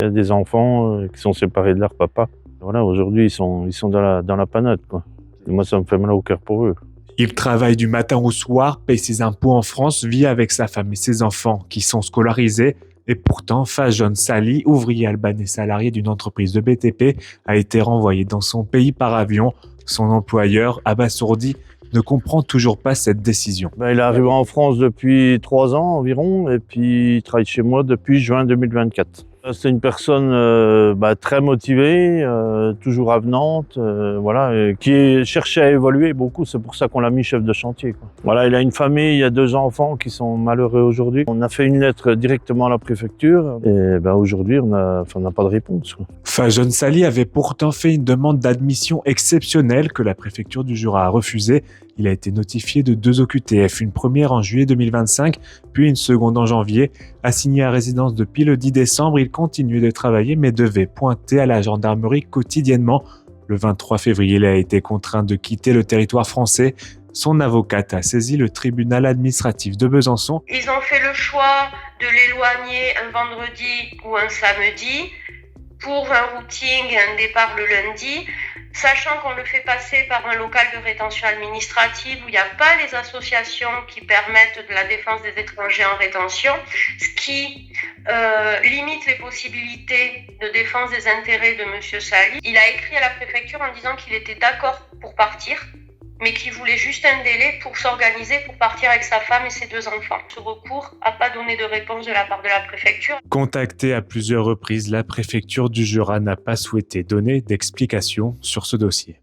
Il y a des enfants qui sont séparés de leur papa. Voilà, aujourd'hui, ils sont dans la panade, quoi. Et moi, ça me fait mal au cœur pour eux. Il travaille du matin au soir, paye ses impôts en France, vit avec sa femme et ses enfants qui sont scolarisés. Et pourtant, Fajon Sali, ouvrier albanais salarié d'une entreprise de BTP, a été renvoyé dans son pays par avion. Son employeur, abasourdi, ne comprend toujours pas cette décision. Il est arrivé en France depuis 3 ans environ, et puis il travaille chez moi depuis juin 2024. C'est une personne très motivée, toujours avenante, qui cherchait à évoluer beaucoup. C'est pour ça qu'on l'a mis chef de chantier, quoi. Voilà, il a une famille, il y a 2 enfants qui sont malheureux aujourd'hui. On a fait une lettre directement à la préfecture et aujourd'hui on n'a pas de réponse, quoi. Fajon Sali avait pourtant fait une demande d'admission exceptionnelle que la préfecture du Jura a refusée. Il a été notifié de 2 OQTF, une première en juillet 2025, puis une seconde en janvier. Assigné à résidence depuis le 10 décembre, il continuait de travailler mais devait pointer à la gendarmerie quotidiennement. Le 23 février, il a été contraint de quitter le territoire français. Son avocate a saisi le tribunal administratif de Besançon. Ils ont fait le choix de l'éloigner un vendredi ou un samedi pour un routing et un départ le lundi, sachant qu'on le fait passer par un local de rétention administrative où il n'y a pas les associations qui permettent de la défense des étrangers en rétention, ce qui limite les possibilités de défense des intérêts de M. Sali. Il a écrit à la préfecture en disant qu'il était d'accord pour partir, mais qu'il voulait juste un délai pour s'organiser pour partir avec sa femme et ses 2 enfants. Ce recours n'a pas donné de réponse de la part de la préfecture. Contactée à plusieurs reprises, la préfecture du Jura n'a pas souhaité donner d'explications sur ce dossier.